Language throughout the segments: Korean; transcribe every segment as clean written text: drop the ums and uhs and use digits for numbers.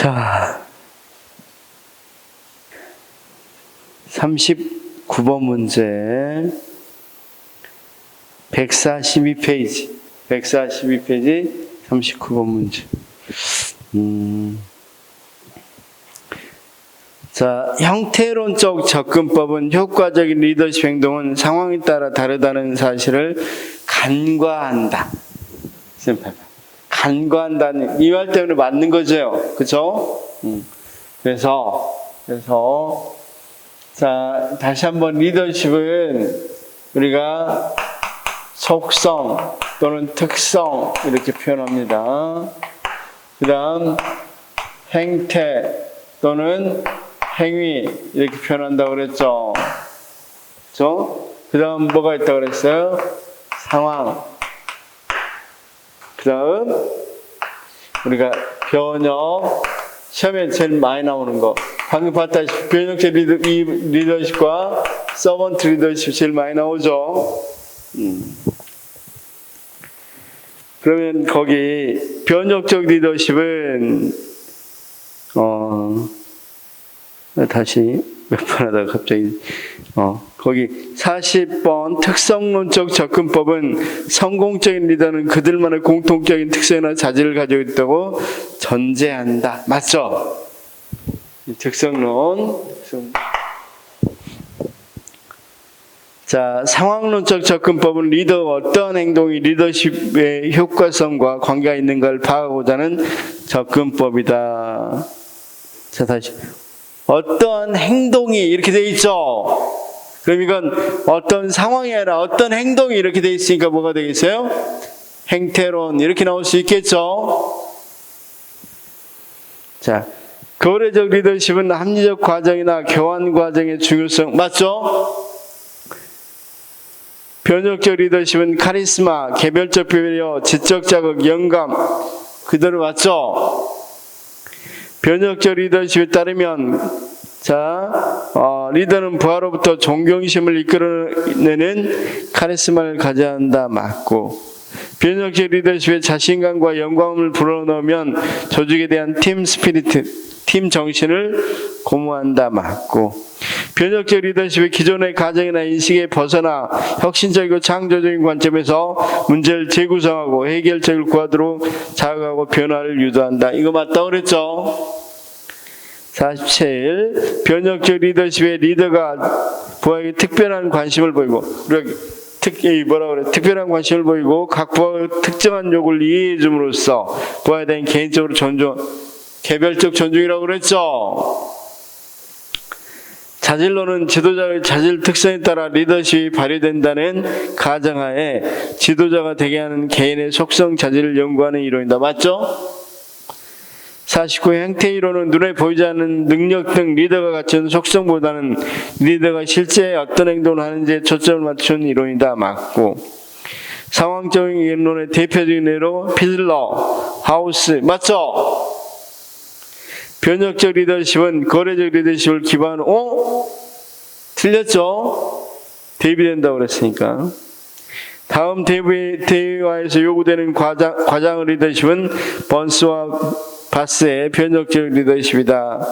자, 39번 문제 142페이지 39번 문제. 자, 형태론적 접근법은 효과적인 리더십 행동은 상황에 따라 다르다는 사실을 간과한다. 간과한다는 이 말 때문에 맞는 거죠. 그렇죠? 그래서 자, 다시 한번 리더십은 우리가 속성 또는 특성 이렇게 표현합니다. 그 다음 행태 또는 행위 이렇게 표현한다고 그랬죠. 그렇죠? 그 다음 뭐가 있다고 그랬어요? 상황. 그 다음 우리가 변형, 시험에 제일 많이 나오는 거 방금 봤다시피 변형적 리더십과 서번트 리더십 제일 많이 나오죠. 그러면 거기 변형적 리더십은 다시 몇 번 하다가 갑자기 거기 40번 특성론적 접근법은 성공적인 리더는 그들만의 공통적인 특성이나 자질을 가지고 있다고 전제한다. 맞죠? 특성론. 자, 상황론적 접근법은 리더가 어떠한 행동이 리더십의 효과성과 관계가 있는가를 파악하고자 하는 접근법이다. 자, 다시. 어떠한 행동이 이렇게 돼 있죠? 그럼 이건 어떤 상황이 아니라 어떤 행동이 이렇게 돼 있으니까 뭐가 되겠어요? 행태론 이렇게 나올 수 있겠죠? 자, 거래적 리더십은 합리적 과정이나 교환 과정의 중요성 맞죠? 변혁적 리더십은 카리스마, 개별적 배려, 지적 자극, 영감 그대로 맞죠? 변혁적 리더십에 따르면 리더는 부하로부터 존경심을 이끌어내는 카리스마를 가져야 한다. 맞고 변혁적 리더십에 자신감과 영감을 불어넣으면 조직에 대한 팀 스피리트, 팀 정신을 고무한다. 맞고 변혁적 리더십의 기존의 가정이나 인식에 벗어나 혁신적이고 창조적인 관점에서 문제를 재구성하고 해결책을 구하도록 자극하고 변화를 유도한다. 이거 맞다고 그랬죠? 47. 변혁적 리더십의 리더가 부하에게 특별한 관심을 보이고 특별한 관심을 보이고 각 부하의 특정한 요구를 이해해 줌으로써 부하에 대한 개인적으로 개별적 존중이라고 그랬죠? 자질로는 지도자의 자질 특성에 따라 리더십이 발휘된다는 가정하에 지도자가 되게 하는 개인의 속성 자질을 연구하는 이론이다. 맞죠? 49. 행태 이론은 눈에 보이지 않는 능력 등 리더가 갖춘 속성보다는 리더가 실제 어떤 행동을 하는지에 초점을 맞춘 이론이다. 맞고 상황적인 이론의 대표적인 예로 피즐러, 하우스 맞죠? 변혁적 리더십은 거래적 리더십을 기반으로 틀렸죠? 대비된다고 그랬으니까. 다음 대화에서 요구되는 과장 리더십은 번스와 바스의 변혁적 리더십이다.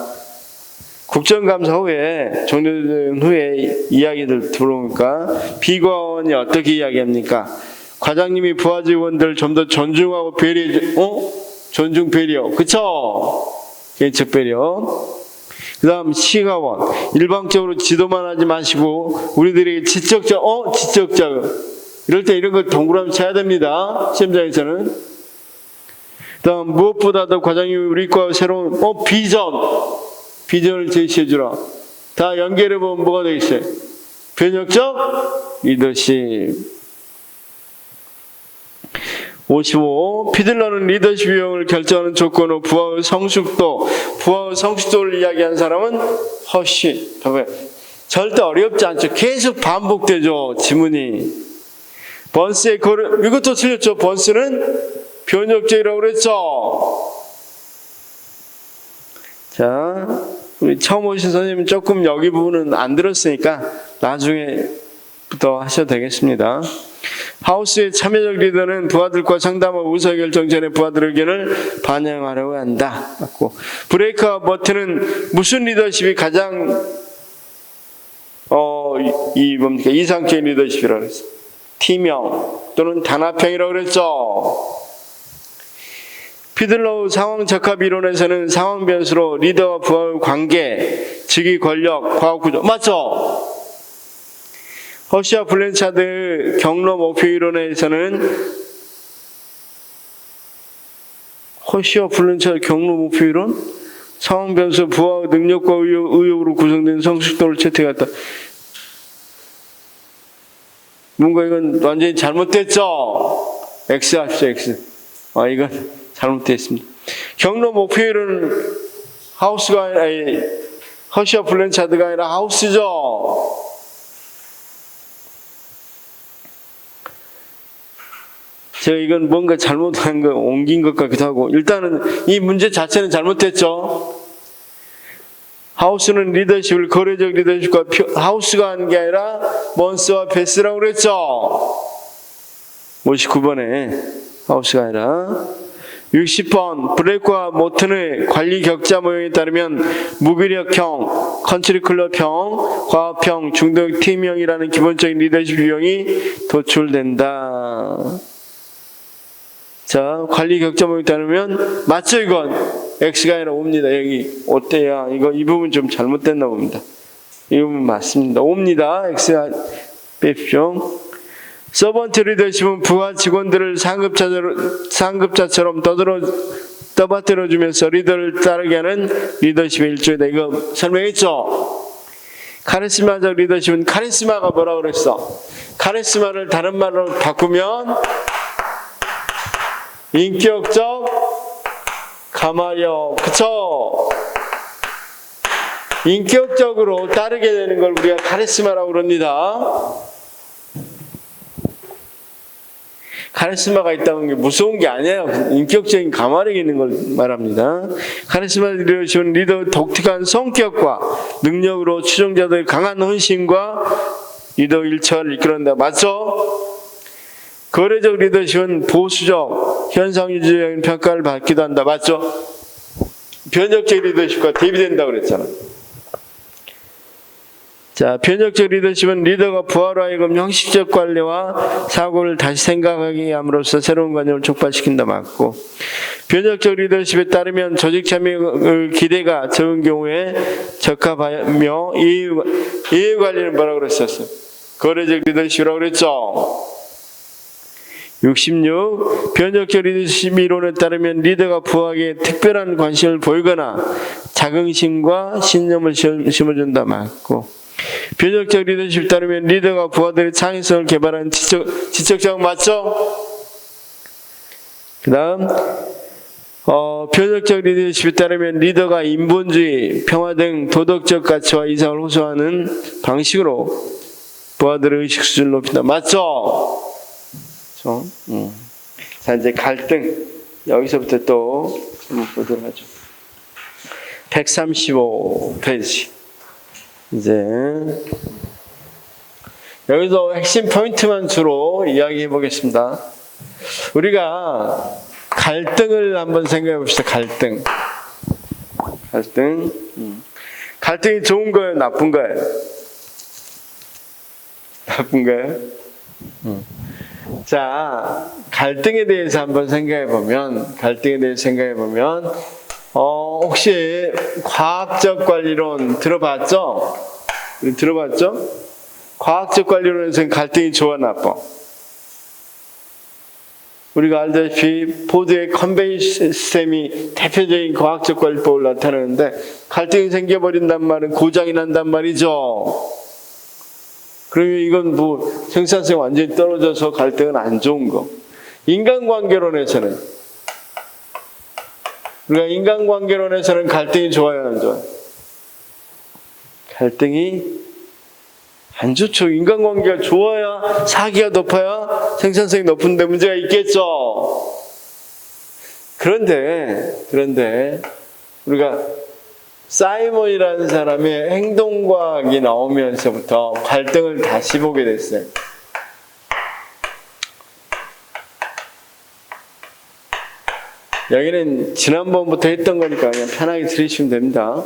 국정감사 후에 종료된 후에 이야기들 들어오니까 비과원이 어떻게 이야기합니까? 과장님이 부하 직원들 좀 더 존중하고 배려해 존중 배려 그쵸? 개인적 배려. 그 다음 시가원 일방적으로 지도만 하지 마시고 우리들에게 지적 자극 이럴 때 이런 걸 동그라미 쳐야 됩니다. 시험장에서는. 그 다음 무엇보다도 과장님이 우리과 새로운 비전을 제시해주라. 다 연결해보면 뭐가 되겠어요? 변혁적 리더십. 55. 피들러는 리더십 유형을 결정하는 조건으로 부하의 성숙도를 이야기한 사람은 허쉬. 절대 어렵지 않죠. 계속 반복되죠. 지문이. 번스의 이것도 틀렸죠. 번스는 변혁적이라고 그랬죠. 자, 우리 처음 오신 선생님은 조금 여기 부분은 안 들었으니까 나중에 부터 하셔도 되겠습니다. 하우스의 참여적 리더는 부하들과 상담하고 의사결정 전에 부하들의 의견을 반영하려고 한다. 맞고. 브레이크와 버튼은 무슨 리더십이 가장 이상적인 리더십이라고 그랬어. T명 또는 단합형이라고 그랬죠. 피들러우 상황 적합 이론에서는 상황 변수로 리더와 부하의 관계, 직위 권력, 과학 구조 맞죠? 허시와 블렌차드 경로 목표 이론에서는 허시와 블렌차드 경로 목표 이론? 상황 변수 부하의 능력과 의욕으로 구성된 성숙도를 채택했다. 뭔가 이건 완전히 잘못됐죠? X 합시다, X. 이건 잘못됐습니다. 경로 목표 이론은 허시와 블렌차드가 아니라 하우스죠. 제가 이건 뭔가 잘못한 거 옮긴 것 같기도 하고 일단은 이 문제 자체는 잘못됐죠. 하우스는 리더십을 거래적 리더십과 하우스가 하는 게 아니라 먼스와 베스라고 그랬죠. 59번에 하우스가 아니라 60번 브레이크와 모튼의 관리 격자 모형에 따르면 무기력형, 컨트리클럽형, 과학형, 중도형 팀형이라는 기본적인 리더십 유형이 도출된다. 자, 관리 격자 모형에 따르면 맞죠 이건? X가 아니라 O입니다. 여기 어때요? 이 부분 좀 잘못됐나 봅니다. 이 부분 맞습니다. O입니다. X가 빼십시오. 서번트 리더십은 부하 직원들을 상급자처럼 떠받들어주면서 리더를 따르게 하는 리더십의 일종이다. 이거 설명했죠? 카리스마적 리더십은 카리스마가 뭐라고 그랬어? 카리스마를 다른 말로 바꾸면 인격적 가마력, 그쵸? 인격적으로 따르게 되는 걸 우리가 카리스마라고 그럽니다. 카리스마가 있다는 게 무서운 게 아니에요. 인격적인 가마력이 있는 걸 말합니다. 카리스마 리더십은 리더의 독특한 성격과 능력으로 추종자들의 강한 헌신과 리더 일처를 이끌어낸다. 맞죠? 거래적 리더십은 보수적, 현상유지적인 평가를 받기도 한다. 맞죠? 변혁적 리더십과 대비된다고 그랬잖아. 자, 변혁적 리더십은 리더가 부하로 하여금 형식적 관리와 사고를 다시 생각하게 함으로써 새로운 관념을 촉발시킨다. 맞고. 변혁적 리더십에 따르면 조직 참여 기대가 적은 경우에 적합하며 이해 관리는 뭐라고 그랬었어요? 거래적 리더십이라고 그랬죠. 66. 변혁적 리더십 이론에 따르면 리더가 부하에게 특별한 관심을 보이거나 자긍심과 신념을 심어준다. 맞고. 변혁적 리더십에 따르면 리더가 부하들의 창의성을 개발하는 지적자가 맞죠? 그 다음 변혁적 리더십에 따르면 리더가 인본주의, 평화 등 도덕적 가치와 이상을 호소하는 방식으로 부하들의 의식 수준을 높인다. 맞죠? 자, 이제 갈등. 여기서부터 또 한번 보도록 하죠. 135페이지. 이제 여기서 핵심 포인트만 주로 이야기해 보겠습니다. 우리가 갈등을 한번 생각해 봅시다. 갈등이 좋은 거예요? 나쁜 거예요? 나쁜 거예요? 자, 갈등에 대해서 한번 생각해 보면 혹시 과학적 관리론 들어봤죠? 과학적 관리론에서는 갈등이 좋아 나빠? 우리가 알다시피 포드의 컨베이 시스템이 대표적인 과학적 관리법을 나타내는데 갈등이 생겨버린단 말은 고장이 난단 말이죠. 그러면 이건 생산성이 완전히 떨어져서 갈등은 안 좋은 거. 인간관계론에서는 갈등이 좋아요, 안 좋아요? 갈등이 안 좋죠. 인간관계가 좋아야 사기가 높아야 생산성이 높은데 문제가 있겠죠. 그런데 우리가 사이먼이라는 사람의 행동과학이 나오면서부터 갈등을 다시 보게 됐어요. 여기는 지난번부터 했던 거니까 그냥 편하게 들으시면 됩니다.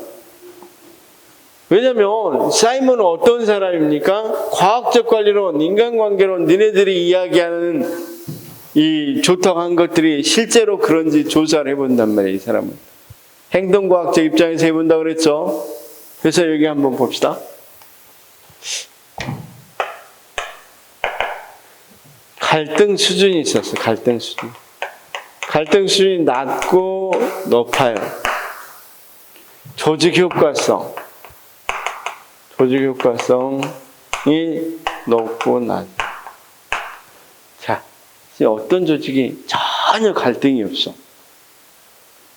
왜냐면 사이먼은 어떤 사람입니까? 과학적 관리론, 인간관계론, 니네들이 이야기하는 이 좋다고 한 것들이 실제로 그런지 조사를 해본단 말이에요. 이 사람은 행동과학적 입장에서 해본다고 그랬죠. 그래서 여기 한번 봅시다. 갈등 수준이 있었어. 갈등 수준. 갈등 수준이 낮고 높아요. 조직 효과성. 조직 효과성이 높고 낮아. 자, 이제 어떤 조직이 전혀 갈등이 없어.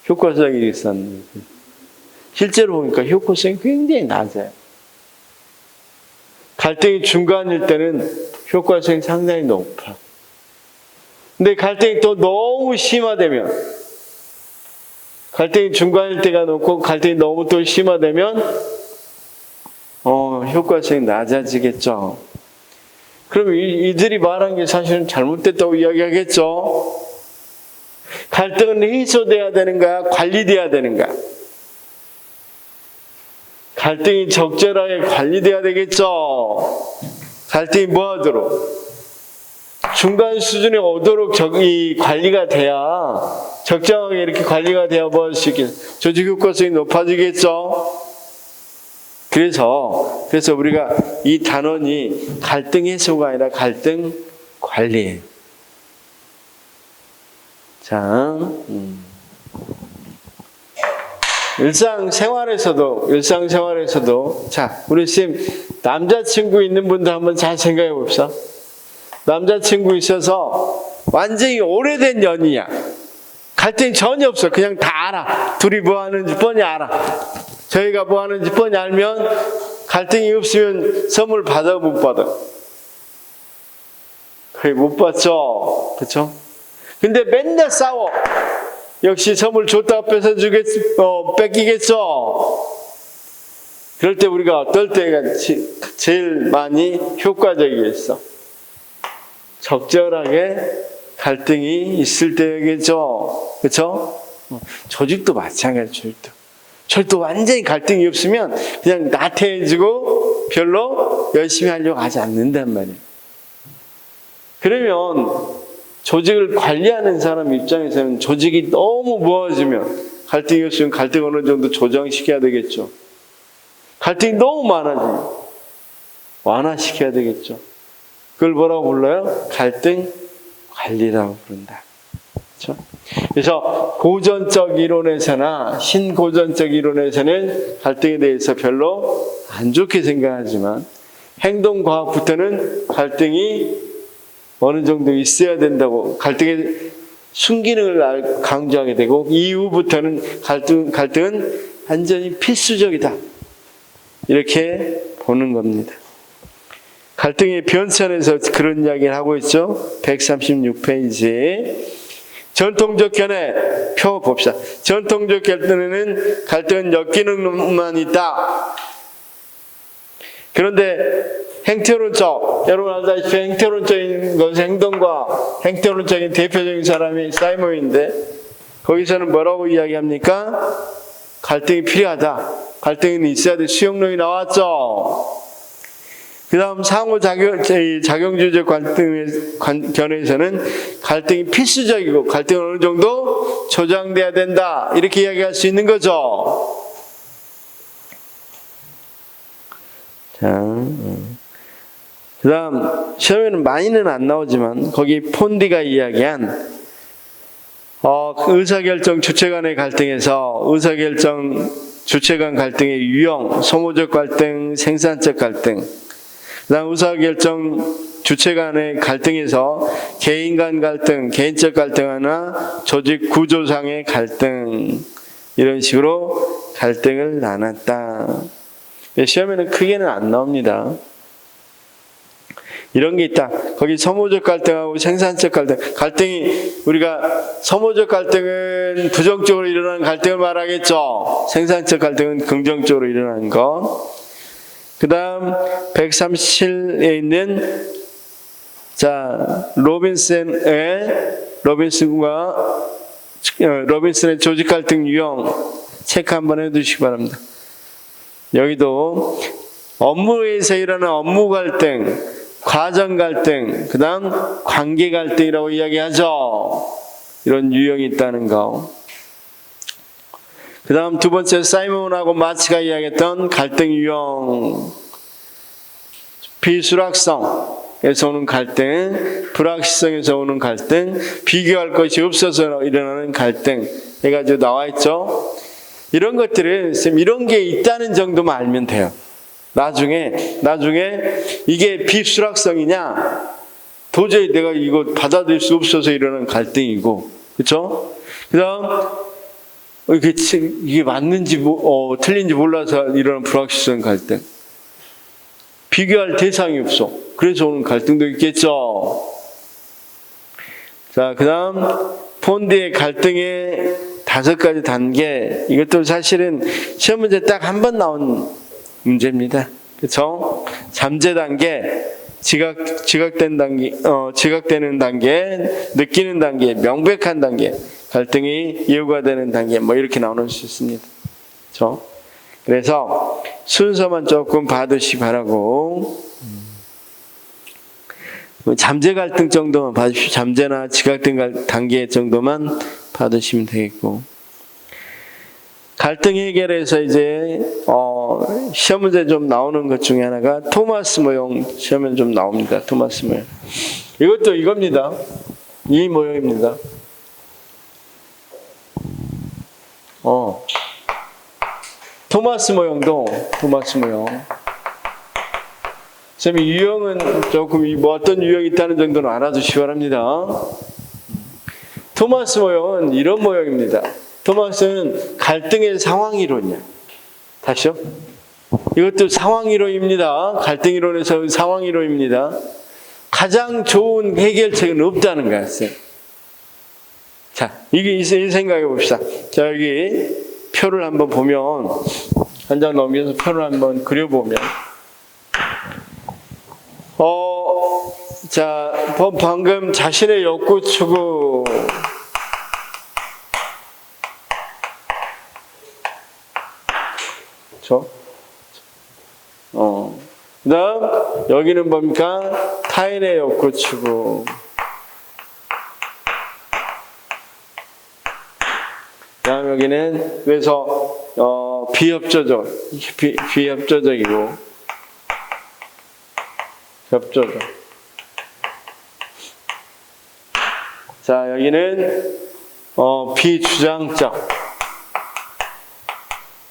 효과성이 있었는데 실제로 보니까 효과성이 굉장히 낮아요. 갈등이 중간일 때는 효과성이 상당히 높아. 근데 갈등이 또 너무 심화되면, 갈등이 중간일 때가 높고 갈등이 너무 또 심화되면 효과성이 낮아지겠죠. 그럼 이들이 말한 게 사실은 잘못됐다고 이야기하겠죠. 갈등은 해소돼야 되는가, 관리돼야 되는가? 갈등이 적절하게 관리돼야 되겠죠. 갈등이 뭐하도록? 중간 수준에 오도록 이 관리가 돼야, 적정하게 이렇게 관리가 돼야 뭐 할 수 있겠어요? 조직 효과성이 높아지겠죠. 그래서 우리가 이 단원이 갈등 해소가 아니라 갈등 관리예요. 자, 일상생활에서도 자, 우리 선생님 남자친구 있는 분들 한번 잘 생각해 봅시다. 남자친구 있어서 완전히 오래된 연이야. 갈등이 전혀 없어. 그냥 다 알아. 둘이 뭐 하는지 뻔히 알아. 저희가 뭐 하는지 뻔히 알면 갈등이 없으면 선물 받아 못 받아? 거의 못 받죠. 그렇죠? 근데 맨날 싸워. 역시 선물 줬다가 뺏기겠죠. 그럴 때 우리가 어떨 때가 제일 많이 효과적이겠어? 적절하게 갈등이 있을 때겠죠. 그렇죠? 조직도 마찬가지죠. 조직도 완전히 갈등이 없으면 그냥 나태해지고 별로 열심히 하려고 하지 않는단 말이에요. 그러면 조직을 관리하는 사람 입장에서는 조직이 너무 모아지면, 갈등이 없으면 갈등 어느 정도 조정시켜야 되겠죠. 갈등이 너무 많아지면 완화시켜야 되겠죠. 그걸 뭐라고 불러요? 갈등 관리라고 부른다. 그렇죠? 그래서 고전적 이론에서나 신고전적 이론에서는 갈등에 대해서 별로 안 좋게 생각하지만, 행동과학부터는 갈등이 어느 정도 있어야 된다고, 갈등의 순기능을 강조하게 되고, 이후부터는 갈등은 완전히 필수적이다, 이렇게 보는 겁니다. 갈등의 변천에서 그런 이야기를 하고 있죠. 136페이지에 전통적 견해 표 봅시다. 전통적 견해는 갈등은 역기능만 있다. 그런데 행태론적, 여러분 알다시피 행태론적인 것은 행동과 행태론적인 대표적인 사람이 사이먼인데, 거기서는 뭐라고 이야기합니까? 갈등이 필요하다. 갈등이 있어야 돼. 수용론이 나왔죠. 그 다음 상호작용주의적 견해에서는 갈등이 필수적이고 갈등은 어느 정도 조장돼야 된다, 이렇게 이야기할 수 있는 거죠. 자, 그 다음 시험에는 많이는 안 나오지만 거기 폰디가 이야기한 의사결정 주체 간의 갈등에서 의사결정 주체 간 갈등의 유형, 소모적 갈등, 생산적 갈등, 그 다음 의사결정 주체 간의 갈등에서 개인 간 갈등, 개인적 갈등 하나, 조직 구조상의 갈등, 이런 식으로 갈등을 나눴다. 시험에는 크게는 안 나옵니다. 이런 게 있다. 거기 소모적 갈등하고 생산적 갈등. 갈등이 우리가 소모적 갈등은 부정적으로 일어나는 갈등을 말하겠죠. 생산적 갈등은 긍정적으로 일어나는 거. 그 다음 137에 있는 로빈슨의 조직 갈등 유형 체크 한번 해두시기 바랍니다. 여기도 업무에서 일어나는 업무 갈등, 과정 갈등, 그 다음 관계 갈등이라고 이야기하죠. 이런 유형이 있다는 거. 그 다음 두 번째 사이먼하고 마치가 이야기했던 갈등 유형. 비수락성에서 오는 갈등, 불확실성에서 오는 갈등, 비교할 것이 없어서 일어나는 갈등 해가지고 나와있죠. 이런 것들은 이런 게 있다는 정도만 알면 돼요. 나중에 이게 비수락성이냐, 도저히 내가 이거 받아들일 수 없어서 일어나는 갈등이고, 그렇죠? 그다음 이게 맞는지 틀린지 몰라서 일어나는 불확실성 갈등. 비교할 대상이 없어. 그래서 오는 갈등도 있겠죠. 자, 그다음 폰드의 갈등의 5가지 단계. 이것도 사실은 시험 문제 딱 한 번 나온 문제입니다. 그렇죠? 잠재 단계, 지각되는 단계, 느끼는 단계, 명백한 단계, 갈등이 예우가 되는 단계, 뭐 이렇게 나올 수 있습니다. 그렇죠? 그래서 순서만 조금 봐두시기 바라고. 잠재 갈등 정도만 봐주십시오. 잠재나 지각된 단계 정도만 봐두시면 되겠고. 갈등 해결에서 이제 시험 문제 좀 나오는 것 중에 하나가 토마스 모형 시험에 좀 나옵니다. 토마스 모형. 이것도 이겁니다. 이 모형입니다. 토마스 모형도 토마스 모형. 쌤이 유형은 조금 어떤 유형이 있다는 정도는 알아두시기 바랍니다. 토마스 모형은 이런 모형입니다. 토마스는 갈등의 상황이론이야. 다시요? 이것도 상황이론입니다. 갈등이론에서 상황이론입니다. 가장 좋은 해결책은 없다는 거야, 쌤. 자, 이 생각해 봅시다. 자, 여기 표를 한번 보면, 한 장 넘겨서 표를 한번 그려보면, 자, 방금 자신의 욕구 추구, 그 다음, 여기는 뭡니까? 타인의 욕구 추구. 그 다음, 여기는, 그래서, 비협조적이고, 협조적. 자, 여기는, 비주장적.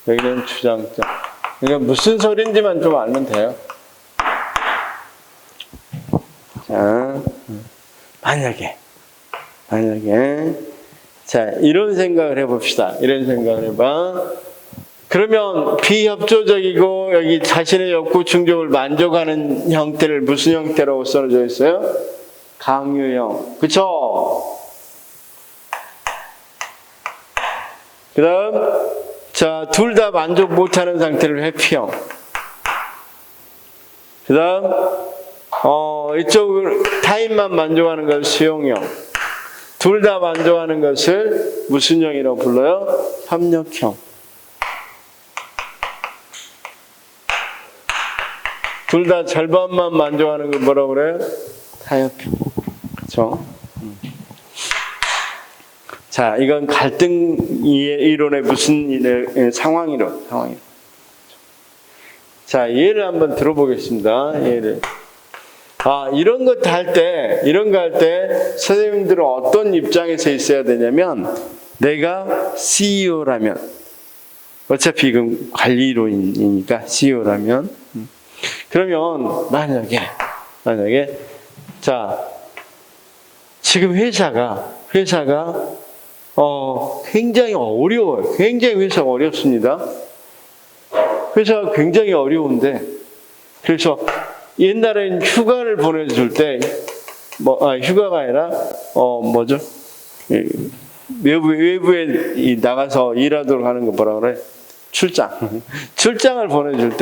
여기는 주장적. 그러니까 무슨 소리인지만 좀 알면 돼요. 자, 만약에, 자, 이런 생각을 해봅시다. 이런 생각을 해봐. 그러면 비협조적이고 여기 자신의 욕구 충족을 만족하는 형태를 무슨 형태라고 써져 있어요? 강요형. 그쵸? 그 다음, 자, 둘 다 만족 못하는 상태를 회피형. 그 다음, 이쪽을 타인만 만족하는 걸 수용형. 둘 다 만족하는 것을 무슨 형이라고 불러요? 협력형. 둘 다 절반만 만족하는 걸 뭐라고 그래요? 타협형. 그렇죠? 자, 이건 갈등 이론의 무슨 상황이론. 자, 예를 한번 들어보겠습니다. 예를. 이런 거 할 때 선생님들은 어떤 입장에서 있어야 되냐면, 내가 CEO라면, 어차피 이건 관리론이니까 CEO라면, 그러면 만약에 자, 지금 회사가 굉장히 어려워요. 굉장히 회사가 어렵습니다. 회사가 굉장히 어려운데, 그래서 옛날엔 휴가를 보내줄 때, 휴가가 아니라, 뭐죠? 외부에 나가서 일하도록 하는 거 뭐라 그래? 출장. 출장을 보내줄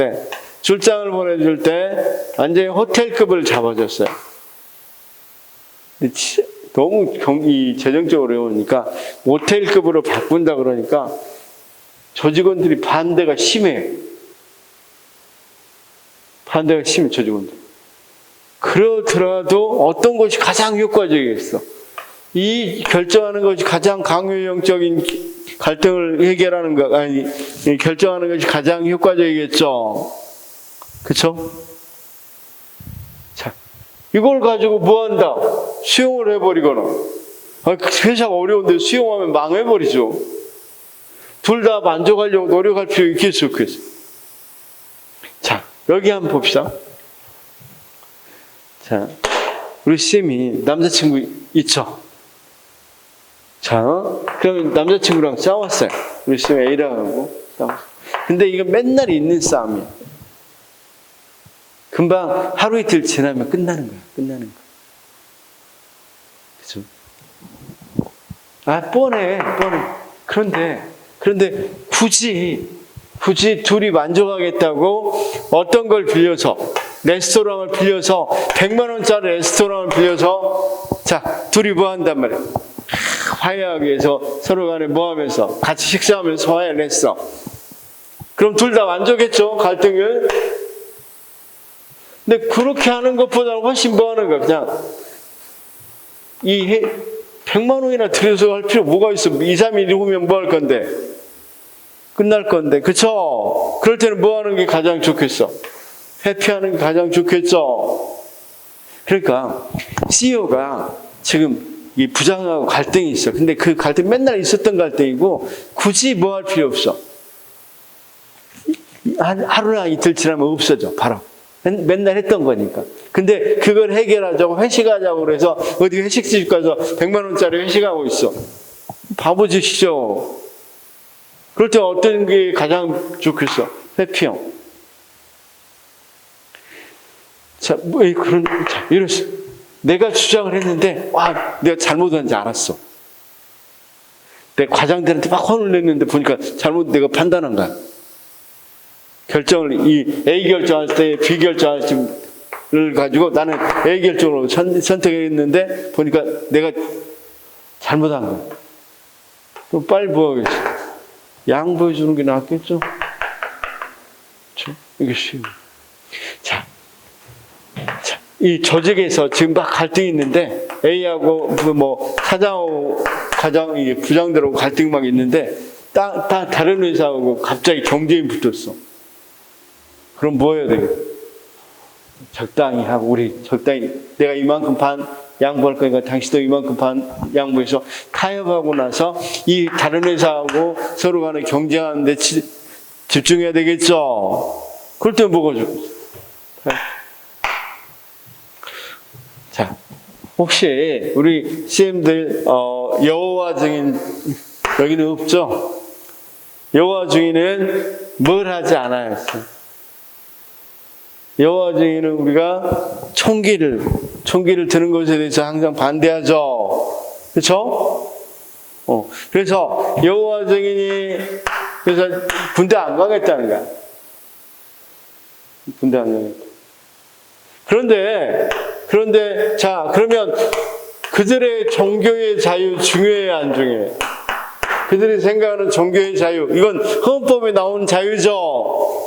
때, 완전히 호텔급을 잡아줬어요. 근데 너무 재정적으로 어려우니까, 호텔급으로 바꾼다 그러니까, 저 직원들이 반대가 심해요. 저 직원들. 그러더라도 어떤 것이 가장 효과적이겠어? 이 결정하는 것이 가장 강요형적인 갈등을 해결하는 것, 결정하는 것이 가장 효과적이겠죠? 그쵸? 자, 이걸 가지고 뭐 한다? 수용을 해버리거나. 회사가 어려운데 수용하면 망해버리죠. 둘 다 만족하려고 노력할 필요 있겠어, 없겠어? 자, 여기 한번 봅시다. 자, 우리 쌤이 남자친구 있죠? 자, 그럼 남자친구랑 싸웠어요. 우리 쌤 A랑하고 싸웠어요. 근데 이거 맨날 있는 싸움이야. 금방 하루 이틀 지나면 끝나는 거야. 그죠? 뻔해. 그런데 굳이 둘이 만족하겠다고 어떤 걸 빌려서, 레스토랑을 빌려서, 100만 원짜리 레스토랑을 빌려서, 자, 둘이 뭐 한단 말이야? 화해하기 위해서 서로 간에 뭐 하면서, 같이 식사하면서 화해를 했어. 그럼 둘 다 만족했죠, 갈등을? 근데 그렇게 하는 것보다는 훨씬 뭐 하는 거야, 그냥. 100만 원이나 들여서 할 필요 뭐가 있어? 2, 3일 후면 뭐 할 건데? 끝날 건데, 그쵸? 그럴 때는 뭐 하는 게 가장 좋겠어? 회피하는 게 가장 좋겠죠? 그러니까, CEO가 지금 이 부장하고 갈등이 있어. 근데 그 갈등 맨날 있었던 갈등이고, 굳이 뭐 할 필요 없어. 하루나 이틀 지나면 없어져, 바로. 맨날 했던 거니까. 근데 그걸 해결하자고 회식하자고 그래서 어디 회식집 가서 100만 원짜리 회식하고 있어. 바보짓이죠. 그럴 때 어떤 게 가장 좋겠어? 회피형. 자, 이랬어. 내가 주장을 했는데, 내가 잘못한지 알았어. 내가 과장들한테 막 혼을 냈는데 보니까 잘못 내가 판단한 거야. 결정을, 이 A 결정할 때 B 결정할 때를 가지고 나는 A 결정으로 선택했는데 보니까 내가 잘못한 거야. 그럼 빨리 뭐 하겠지? 양보해 주는 게 낫겠죠? 그렇죠? 이게 쉬워. 자, 이 조직에서 지금 막 갈등이 있는데 A하고 사장하고 부장들하고 갈등이 막 있는데 다른 회사하고 갑자기 경쟁이 붙었어. 그럼 뭐 해야 되겠어? 적당히 하고 내가 이만큼 반 양보할 거니까 당신도 이만큼 반 양보해서 타협하고 나서 이 다른 회사하고 서로 간에 경쟁하는 데 집중해야 되겠죠? 그럴 때 뭐가 좋겠어? 자, 혹시 우리 CM들 여호와 증인 여기는 없죠? 여호와 증인은 뭘 하지 않아요? 여호와 증인은 우리가 총기를 드는 것에 대해서 항상 반대하죠. 그렇죠? 그래서 여호와 증인이 그래서 군대 안 가겠다는 거야. 군대 안 가겠다. 그런데 자, 그러면 그들의 종교의 자유 중요해, 안 중요해? 그들이 생각하는 종교의 자유, 이건 헌법에 나오는 자유죠.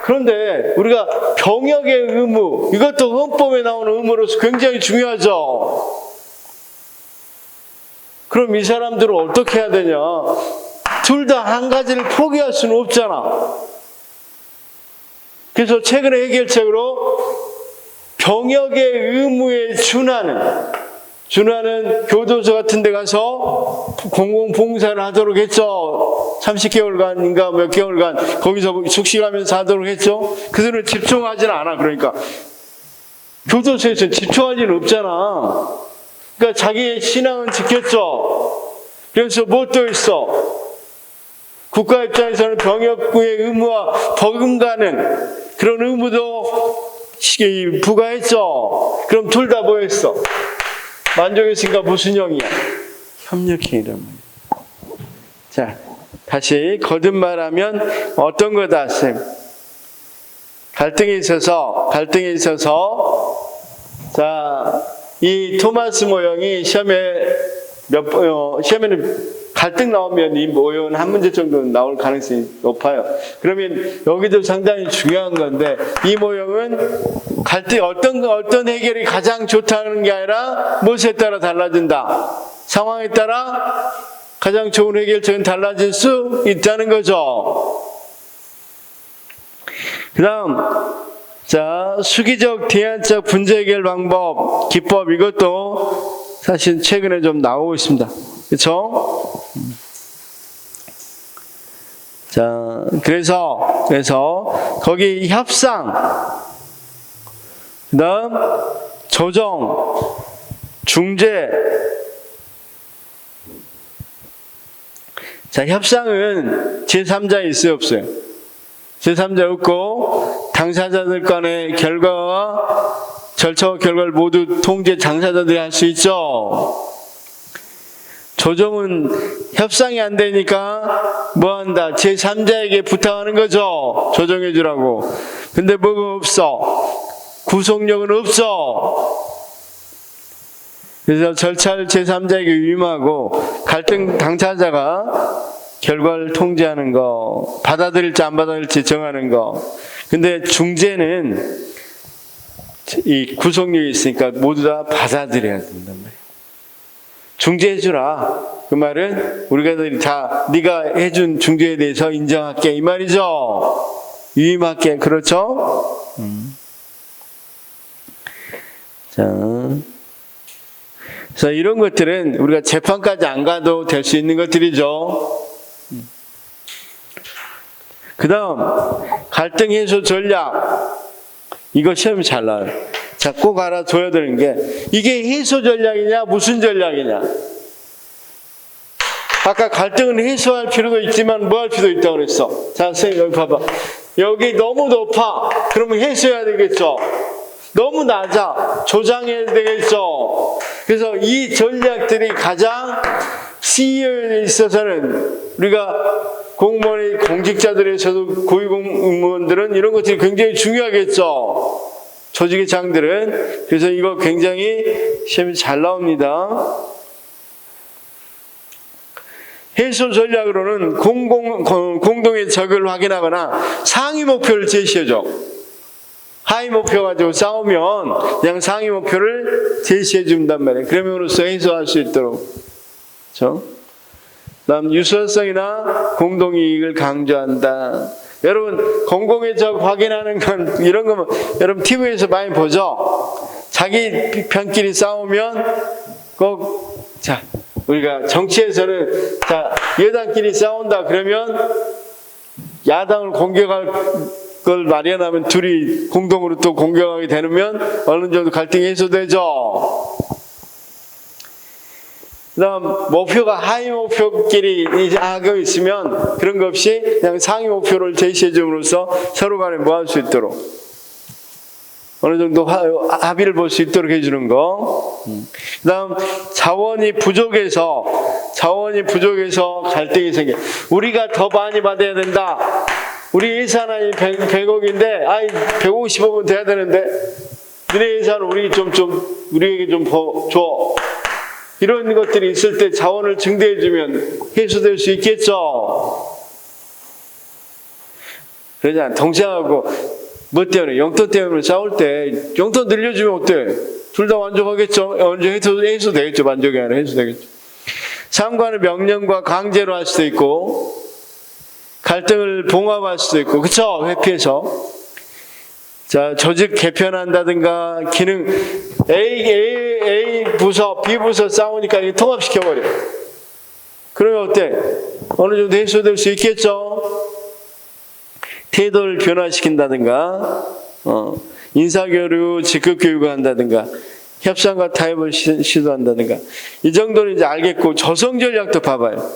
그런데 우리가 병역의 의무, 이것도 헌법에 나오는 의무로서 굉장히 중요하죠. 그럼 이 사람들은 어떻게 해야 되냐? 둘 다 한 가지를 포기할 수는 없잖아. 그래서 최근에 해결책으로 병역의 의무에 준하는 교도소 같은 데 가서 공공봉사를 하도록 했죠. 30개월간인가 몇 개월간 거기서 숙식하면서 하도록 했죠. 그들은 집중하지는 않아. 그러니까 교도소에서 집중할 일은 없잖아. 그러니까 자기의 신앙은 지켰죠. 그래서 뭐 또 있어? 국가 입장에서는 병역의 의무와 버금가는 그런 의무도 부과했죠. 그럼 둘 다 뭐 했어? 만족했으니까 무슨 형이야? 협력행위란 말이야. 자, 다시 거듭말하면 어떤 거다, 쌤? 갈등에 있어서, 자, 이 토마스 모형이 시험에는 갈등 나오면 이 모형은 한 문제 정도는 나올 가능성이 높아요. 그러면 여기도 상당히 중요한 건데, 이 모형은 갈등, 어떤 해결이 가장 좋다는 게 아니라 무엇에 따라 달라진다. 상황에 따라 가장 좋은 해결책은 달라질 수 있다는 거죠. 그 다음, 자, 수기적, 대안적 문제 해결 방법, 기법, 이것도 사실 최근에 좀 나오고 있습니다. 그렇죠? 자, 그래서 거기 협상, 그 다음 조정, 중재. 자, 협상은 제3자 있어요, 없어요? 제3자 없고 당사자들 간의 결과와 절차와 결과를 모두 통제 당사자들이 할 수 있죠. 조정은 협상이 안 되니까 뭐 한다? 제3자에게 부탁하는 거죠. 조정해 주라고. 근데 뭐가 없어? 구속력은 없어. 그래서 절차를 제3자에게 위임하고 갈등 당사자가 결과를 통제하는 거, 받아들일지 안 받아들일지 정하는 거. 근데 중재는 이 구속력이 있으니까 모두 다 받아들여야 된단 말이에요. 중재해주라. 그 말은 우리가 다 네가 해준 중재에 대해서 인정할게 이 말이죠. 위임할게. 그렇죠? 자, 그래서 이런 것들은 우리가 재판까지 안 가도 될 수 있는 것들이죠. 그 다음 갈등 해소 전략. 이거 시험이 잘 나와요. 자, 꼭 알아둬야 되는 게 이게 해소 전략이냐 무슨 전략이냐. 아까 갈등은 해소할 필요도 있지만 뭐 할 필요도 있다고 그랬어. 자, 선생님 여기 봐봐. 여기 너무 높아. 그러면 해소해야 되겠죠. 너무 낮아. 조장해야 되겠죠. 그래서 이 전략들이 가장 CEO에 있어서는 우리가 공무원의 공직자들에서도 고위공무원들은 이런 것들이 굉장히 중요하겠죠. 조직의 장들은. 그래서 이거 굉장히 시험이 잘 나옵니다. 해소 전략으로는 공동의 적을 확인하거나 상위 목표를 제시해줘. 하위 목표 가지고 싸우면 그냥 상위 목표를 제시해 준단 말이에요. 그러면으로써 해소할 수 있도록. 그렇죠? 다음 유사성이나 공동이익을 강조한다. 여러분 공공의 적 확인하는 건 이런 거면 여러분 TV에서 많이 보죠. 자기 편끼리 싸우면 꼭 자 우리가 정치에서는 자 여당끼리 싸운다 그러면 야당을 공격할 걸 마련하면 둘이 공동으로 또 공격하게 되면 어느 정도 갈등이 해소되죠. 그 다음 목표가 하위 목표끼리 하고 있으면 그런 거 없이 그냥 상위 목표를 제시해 줌으로써 서로 간에 뭐 할 수 있도록 어느 정도 합의를 볼 수 있도록 해주는 거. 그 다음 자원이 부족해서 갈등이 생겨. 우리가 더 많이 받아야 된다. 우리 예산이 100억인데 150억은 돼야 되는데 너네 예산 우리에게 좀 줘. 이런 것들이 있을 때 자원을 증대해주면 해소될 수 있겠죠. 그러잖아. 동생하고 뭐 때문에? 용돈 때문에 싸울 때 용돈 늘려주면 어때? 둘 다 만족하겠죠. 언제 해소되겠죠. 만족이 아니라 해소되겠죠. 상관을 명령과 강제로 할 수도 있고 갈등을 봉합할 수도 있고 그쵸? 회피해서 자 조직 개편한다든가 기능 A 부서 B 부서 싸우니까 이게 통합시켜버려. 그러면 어때? 어느 정도 해소될 수 있겠죠? 태도를 변화시킨다든가 인사교류 직급교육을 한다든가 협상과 타협을 시도한다든가 이 정도는 이제 알겠고 조성 전략도 봐봐요.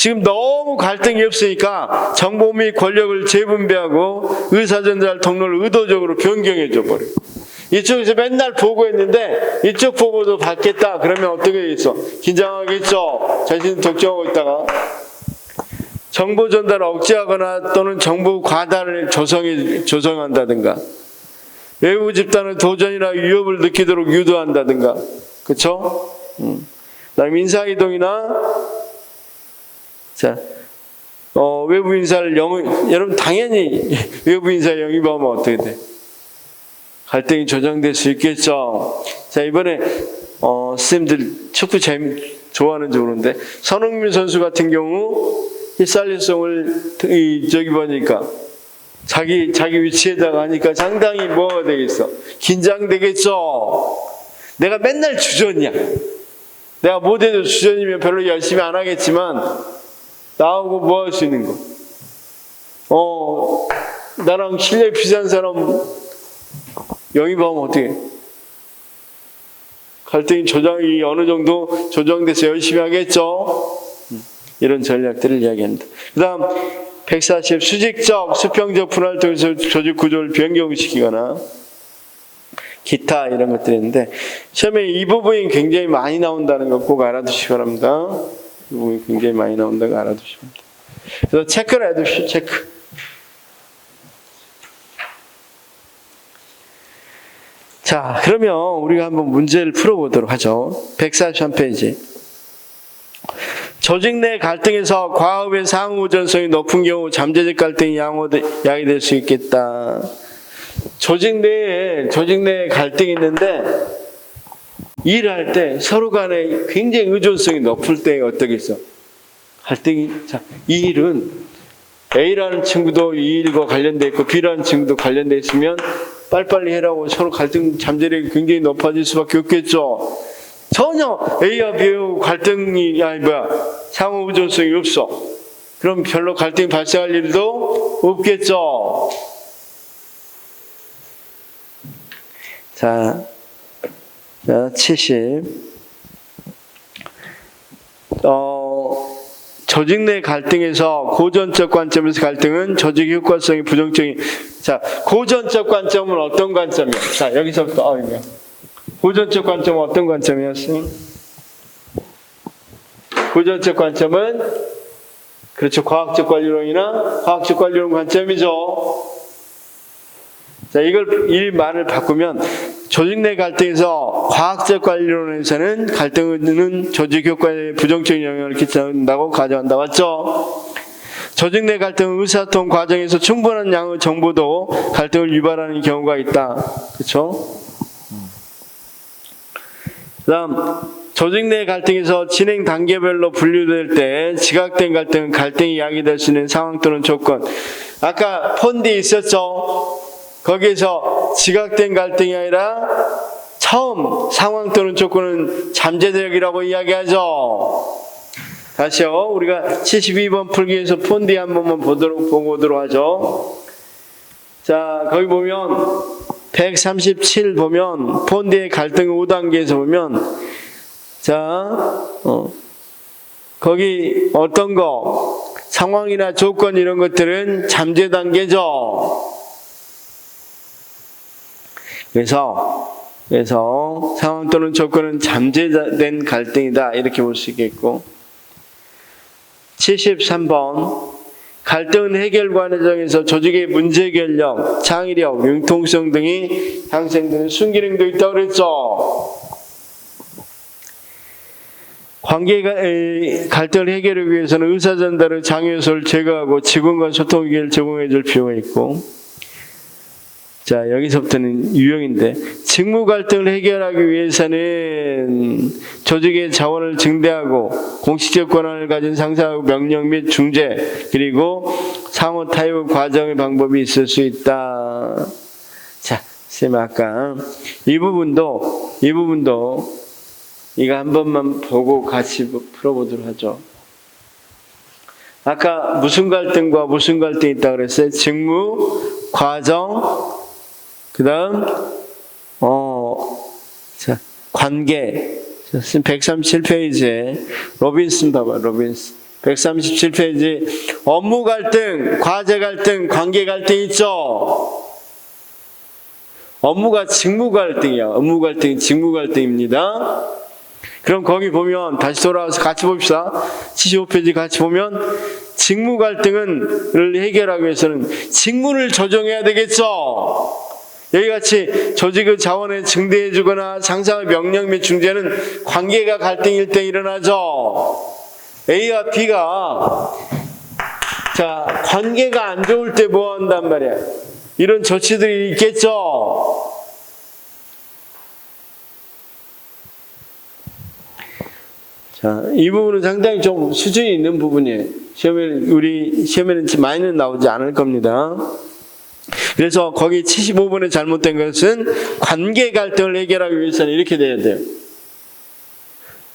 지금 너무 갈등이 없으니까 정보 및 권력을 재분배하고 의사전달 통로를 의도적으로 변경해줘 버려요. 이쪽에서 맨날 보고했는데 이쪽 보고도 받겠다 그러면 어떻게 되겠어? 긴장하겠죠. 자신 독점하고 있다가 정보 전달을 억제하거나 또는 정보 과다를 조성한다든가 외부 집단은 도전이나 위협을 느끼도록 유도한다든가, 그렇죠? 그다음 인사이동이나 자, 외부 인사를 여러분 당연히 외부 인사 영입하면 어떻게 돼? 갈등이 조정될 수 있겠죠. 자, 이번에 선생님들 축구 좋아하는지 모르는데 손흥민 선수 같은 경우 힐살리송을 저기 보니까 자기 위치에다가 하니까 상당히 뭐가 되겠어? 긴장되겠죠. 내가 맨날 주전이야. 내가 못해도 주전이면 별로 열심히 안 하겠지만 나하고 뭐 할 수 있는 거? 나랑 실력 비싼 사람 영입하면 어떻게? 갈등이 조정이 어느 정도 조정돼서 열심히 하겠죠. 이런 전략들을 이야기합니다. 그 다음 140 수직적, 수평적 분할을 통해서 조직 구조를 변경시키거나 기타 이런 것들이 있는데 시험에 이 부분이 굉장히 많이 나온다는 거 꼭 알아두시기 바랍니다. 이 부분이 굉장히 많이 나온다는 거 알아두시기 바랍니다. 그래서 체크를 해두십시오. 체크. 자, 그러면 우리가 한번 문제를 풀어보도록 하죠. 143페이지. 조직 내 갈등에서 과업의 상호 의존성이 높은 경우 잠재적 갈등이 야기될 수 있겠다. 조직 내에 갈등이 있는데 일할 때 서로 간에 굉장히 의존성이 높을 때 어떻게 있어? 갈등이, 자, 이 일은 A라는 친구도 이 일과 관련돼 있고 B라는 친구도 관련돼 있으면 빨리빨리 해라고 서로 갈등 잠재력이 굉장히 높아질 수밖에 없겠죠. 전혀 A와 B의 갈등이 상호 의존성이 없어. 그럼 별로 갈등이 발생할 일도 없겠죠. 자 70. 조직 내 갈등에서 고전적 관점에서 갈등은 조직 효과성이 부정적인. 자, 고전적 관점은 어떤 관점이야? 자, 여기서부터 고전적 관점은 어떤 관점이었어요? 고전적 관점은 그렇죠. 과학적 관리론이나 과학적 관리론 관점이죠. 자, 이 말을 바꾸면 조직 내 갈등에서 과학적 관리론에서는 갈등은 조직 효과에 부정적인 영향을 끼친다고 가져간다. 맞죠? 조직 내 갈등은 의사소통 과정에서 충분한 양의 정보도 갈등을 유발하는 경우가 있다. 그렇죠? 그다음 조직 내 갈등에서 진행 단계별로 분류될 때 지각된 갈등은 갈등이 야기될 수 있는 상황 또는 조건. 아까 폰디 있었죠? 거기에서 지각된 갈등이 아니라 처음 상황 또는 조건은 잠재적이라고 이야기하죠. 다시요. 우리가 72번 풀기에서 폰디 한 번만 보고 오도록 하죠. 자, 거기 보면 137 보면 폰디의 갈등 5단계에서 보면 자, 거기 어떤 거 상황이나 조건 이런 것들은 잠재 단계죠. 그래서 상황 또는 조건은 잠재된 갈등이다 이렇게 볼 수 있겠고 73번 갈등 해결 과정에서 조직의 문제 해결력, 창의력, 융통성 등이 향상되는 순기능도 있다고 그랬죠. 갈등을 해결하기 위해서는 의사전달의 장애 요소를 제거하고 직원 간 소통 기회를 제공해 줄 필요가 있고 자, 여기서부터는 유형인데 직무 갈등을 해결하기 위해서는 조직의 자원을 증대하고 공식적 권한을 가진 상사하고 명령 및 중재 그리고 상호 타협 과정의 방법이 있을 수 있다. 자, 쌤 아까 이 부분도 이거 한 번만 보고 같이 풀어보도록 하죠. 아까 무슨 갈등과 무슨 갈등이 있다고 그랬어요? 직무, 과정, 그 다음, 자, 관계. 137페이지에, 로빈슨 봐봐, 로빈슨. 137페이지. 업무 갈등, 과제 갈등, 관계 갈등 있죠? 업무가 직무 갈등이야. 업무 갈등이 직무 갈등입니다. 그럼 거기 보면 다시 돌아와서 같이 봅시다. 75페이지 같이 보면 직무 갈등을 해결하기 위해서는 직무를 조정해야 되겠죠. 여기 같이 조직의 자원에 증대해주거나 상사의 명령 및 중재는 관계가 갈등일 때 일어나죠. A와 B가 관계가 안 좋을 때 뭐 한단 말이야. 이런 조치들이 있겠죠. 이 부분은 상당히 좀 수준이 있는 부분이에요. 우리 시험에는 많이는 나오지 않을 겁니다. 그래서 거기 75번에 잘못된 것은 관계 갈등을 해결하기 위해서는 이렇게 돼야 돼요.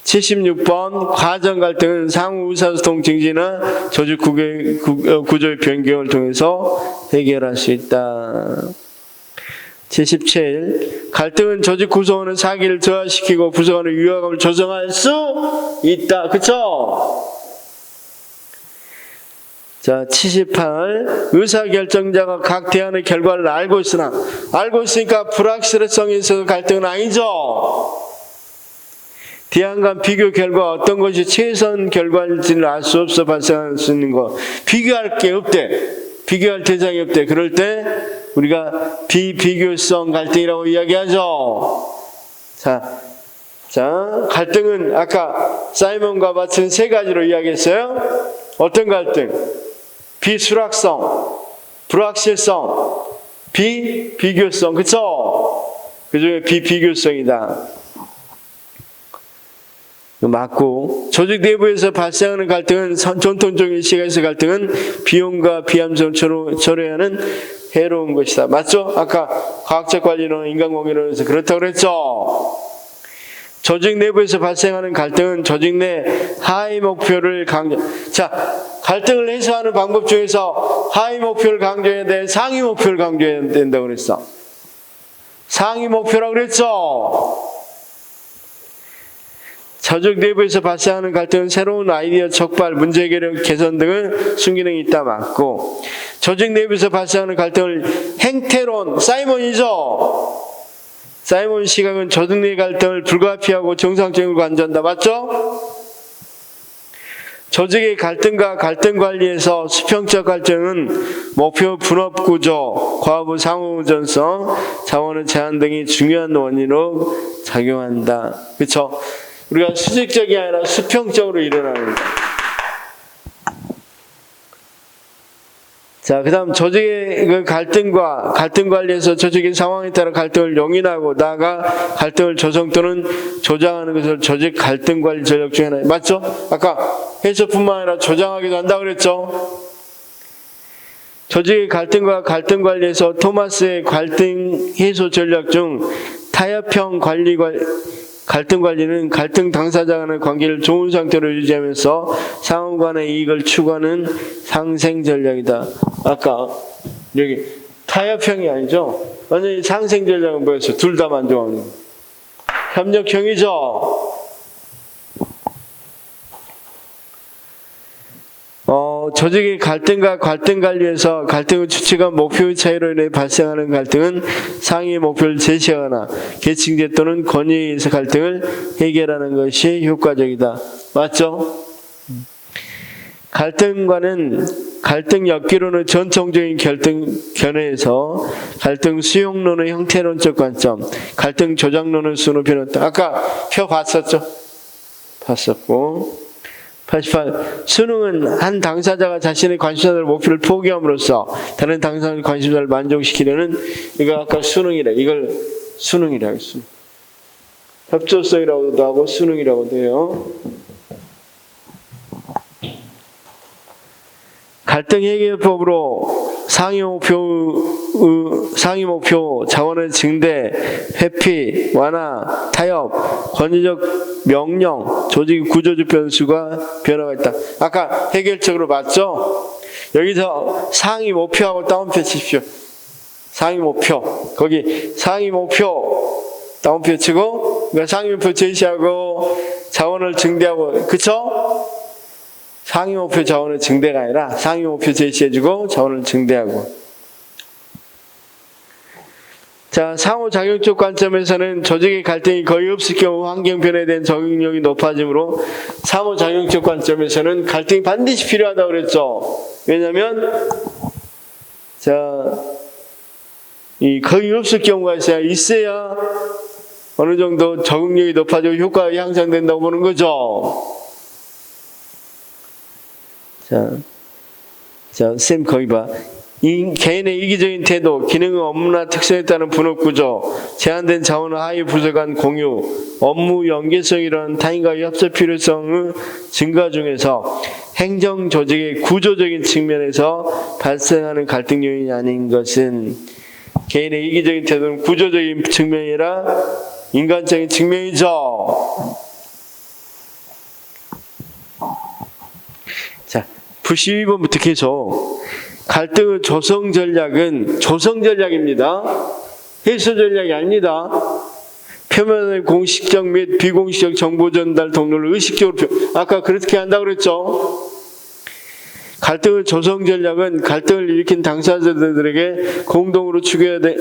76번 과정 갈등은 상호 의사소통 증진이나 조직 구조의 변경을 통해서 해결할 수 있다. 77. 갈등은 조직 구성원의 사기를 저하시키고 부서원의 위화감을 조성할 수 있다. 그쵸? 78. 의사결정자가 각 대안의 결과를 알고 있으니까 불확실성이 있어서 갈등은 아니죠. 대안과 비교 결과 어떤 것이 최선 결과인지를 알 수 없어 발생할 수 있는 것. 비교할 게 없대. 비교할 대상이 없대. 그럴 때 우리가 비비교성 갈등이라고 이야기하죠. 갈등은 아까 사이먼과 바츠는 세 가지로 이야기했어요. 어떤 갈등? 비수락성, 불확실성, 비비교성. 그쵸? 그 중에 비비교성이다. 맞고, 조직 내부에서 발생하는 갈등은 전통적인 시각에서 갈등은 비용과 비함성을 초래하는 해로운 것이다. 맞죠? 아까 과학적 관리론, 인간관계론에서 그렇다고 그랬죠. 조직 내부에서 발생하는 갈등은 조직 내 하위 목표를 갈등을 해소하는 방법 중에서 하위 목표를 강조해야 돼, 상위 목표를 강조해야 된다고 그랬어. 상위 목표라고 그랬죠. 조직 내부에서 발생하는 갈등은 새로운 아이디어 촉발, 문제 해결 개선 등의 순기능이 있다. 맞고, 조직 내부에서 발생하는 갈등을 행태론, 사이먼이죠. 사이먼 시각은 조직 내 갈등을 불가피하고 정상적으로 관전한다. 맞죠? 조직의 갈등과 갈등 관리에서 수평적 갈등은 목표 분업 구조, 과부 상호 의존성, 자원의 제한 등이 중요한 원인으로 작용한다. 그렇죠? 우리가 수직적이 아니라 수평적으로 일어나는 거예요. 그 다음 조직의 갈등과 갈등 관리에서 조직의 상황에 따라 갈등을 용인하고 나아가 갈등을 조성 또는 조장하는 것을 조직 갈등 관리 전략 중에 하나예요. 맞죠? 아까 해소뿐만 아니라 조장하기도 한다고 그랬죠? 조직의 갈등과 갈등 관리에서 토마스의 갈등 해소 전략 중 타협형 갈등 관리는 갈등 당사자 간의 관계를 좋은 상태로 유지하면서 상호 간의 이익을 추구하는 상생 전략이다. 아까 여기 타협형이 아니죠. 완전히 상생 전략은 뭐였어요? 둘 다 만족하는 거. 협력형이죠. 조직의 갈등과 갈등 관리에서 갈등의 추치가 목표의 차이로 인해 발생하는 갈등은 상위 목표를 제시하거나 계층제 또는 권위에 의해서 갈등을 해결하는 것이 효과적이다. 맞죠? 갈등과는 갈등 엮기론의 전통적인 견해에서 갈등 수용론의 형태론적 관점, 갈등 조작론의 순호 변했다. 아까 표 봤었죠? 봤었고. 88. 수능은 한 당사자가 자신의 관심사를 목표를 포기함으로써 다른 당사자의 관심사를 만족시키려는, 이거 아까 수능이래. 이걸 수능이라 했어. 협조성이라고도 하고 수능이라고도 해요. 갈등 해결법으로 상위 목표, 자원의 증대, 회피, 완화, 타협, 권위적 명령, 조직 구조적 변수가 변화가 있다. 아까 해결적으로 맞죠? 여기서 상위 목표하고 다운표 치십시오. 상위 목표. 거기 상위 목표 다운표 치고, 그러니까 상위 목표 제시하고 자원을 증대하고, 그쵸? 상위 목표 자원의 증대가 아니라 상위 목표 제시해주고 자원을 증대하고. 자, 상호작용적 관점에서는 조직의 갈등이 거의 없을 경우 환경 변화에 대한 적응력이 높아지므로 상호작용적 관점에서는 갈등이 반드시 필요하다고 그랬죠. 왜냐하면 이 거의 없을 경우가 있어야 어느 정도 적응력이 높아지고 효과가 향상된다고 보는 거죠. 쌤 거기 봐. 개인의 이기적인 태도, 기능의 업무나 특성에 따른 분업 구조, 제한된 자원의 하위 부서 간 공유, 업무 연계성이라는 타인과의 협조 필요성의 증가 중에서 행정 조직의 구조적인 측면에서 발생하는 갈등 요인이 아닌 것은 개인의 이기적인 태도는 구조적인 측면이 아니라 인간적인 측면이죠. 자, 92번부터 계속 갈등의 조성 전략은 조성 전략입니다. 해소 전략이 아닙니다. 표면의 공식적 및 비공식적 정보 전달 통로를 의식적으로 아까 그렇게 한다고 그랬죠. 갈등의 조성 전략은 갈등을 일으킨 당사자들에게 공동으로 추구해야 돼.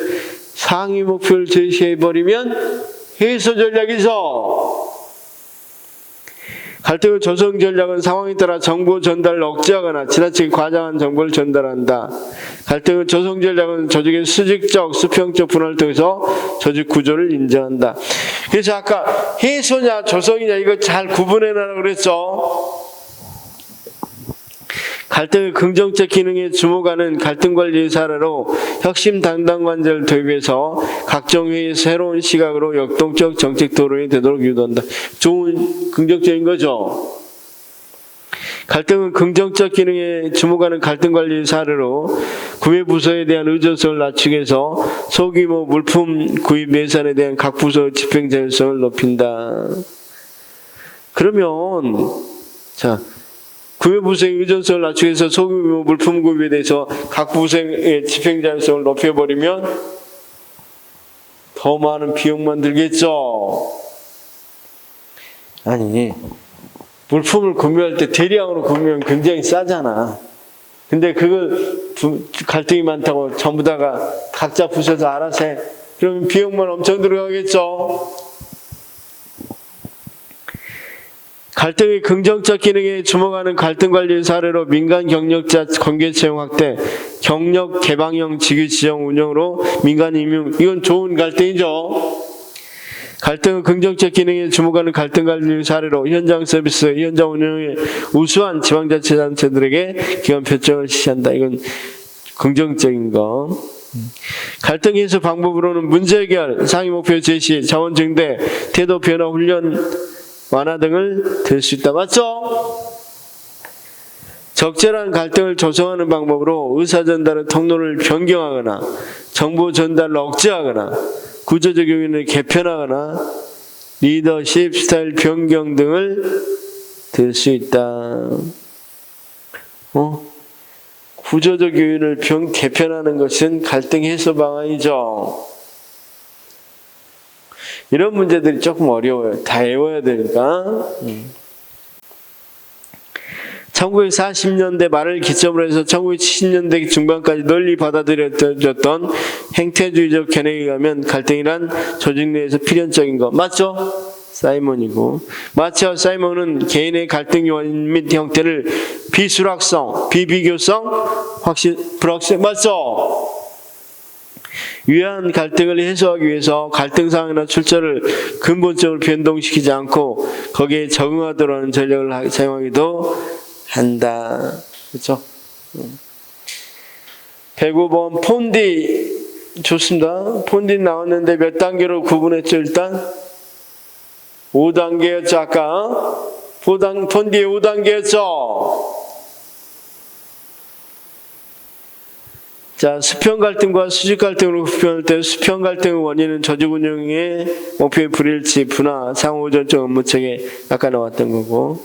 상위 목표를 제시해버리면 해소 전략이죠. 갈등의 조성 전략은 상황에 따라 정보 전달을 억제하거나 지나치게 과장한 정보를 전달한다. 갈등의 조성 전략은 조직의 수직적, 수평적 분할을 통해서 조직 구조를 인정한다. 그래서 아까 해소냐 조성이냐 이거 잘 구분해놔라고 그랬죠. 갈등의 긍정적 기능에 주목하는 갈등관리 사례로 혁신 담당관제를 도입해서 각종 회의의 새로운 시각으로 역동적 정책 토론이 되도록 유도한다. 좋은 긍정적인 거죠. 갈등은 긍정적 기능에 주목하는 갈등관리 사례로 구매 부서에 대한 의존성을 낮추기 위해서 소규모 물품 구입 예산에 대한 각 부서의 집행 자율성을 높인다. 그러면 구매 부서의 의존성을 낮추기 위해서 소규모 물품 구입에 대해서 각 부서의 집행 자율성을 높여버리면 더 많은 비용만 들겠죠. 아니, 물품을 구매할 때 대량으로 구매하면 굉장히 싸잖아. 근데 그걸 갈등이 많다고 전부 다가 각자 부서에서 알아서 해. 그러면 비용만 엄청 들어가겠죠. 갈등의 긍정적 기능에 주목하는 갈등관리 사례로 민간 경력자 관계 채용 확대, 경력 개방형 직위 지정 운영으로 민간 임용, 이건 좋은 갈등이죠. 갈등의 긍정적 기능에 주목하는 갈등관리 사례로 현장 서비스, 현장 운영에 우수한 지방자치단체들에게 기관 표정을 지시한다. 이건 긍정적인 거. 갈등 해소 방법으로는 문제 해결, 상위 목표 제시, 자원 증대, 태도 변화 훈련 완화 등을 들 수 있다. 맞죠? 적절한 갈등을 조성하는 방법으로 의사 전달의 통로를 변경하거나 정보 전달을 억제하거나 구조적 요인을 개편하거나 리더십 스타일 변경 등을 들 수 있다. 구조적 요인을 개편하는 것은 갈등 해소 방안이죠. 이런 문제들이 조금 어려워요. 다 외워야 되니까. 1940년대 말을 기점으로 해서 1970년대 중반까지 널리 받아들여졌던 행태주의적 견해에 의하면 갈등이란 조직 내에서 필연적인 것. 맞죠? 사이먼이고. 마치와 사이먼은 개인의 갈등 요인 및 형태를 비수락성, 비비교성, 불확실, 맞죠? 유해한 갈등을 해소하기 위해서 갈등 상황이나 출처를 근본적으로 변동시키지 않고 거기에 적응하도록 하는 전략을 사용하기도 한다. 그렇죠? 105번 폰디 좋습니다. 폰디 나왔는데 몇 단계로 구분했죠? 일단 5단계였죠. 아까 폰디의 5단계였죠. 자, 수평 갈등과 수직 갈등으로 구분할 때 수평 갈등의 원인은 조직 운영의 목표의 불일치, 분화, 상호전적 업무 체계 아까 나왔던 거고,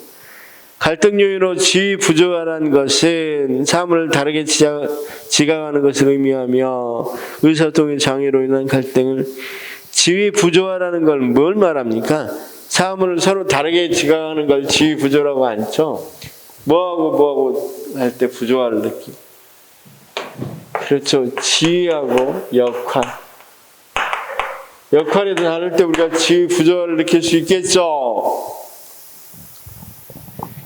갈등 요인으로 지위 부조화라는 것은 사물을 다르게 지각하는 것을 의미하며 의사소통의 장애로 인한 갈등을 지위 부조화라는 걸 뭘 말합니까? 사물을 서로 다르게 지각하는 걸 지위 부조라고 하죠. 뭐하고 할 때 부조화를 느끼고. 그렇죠. 지위하고 역할. 역할에 다를 때 우리가 지위 부조화를 느낄 수 있겠죠.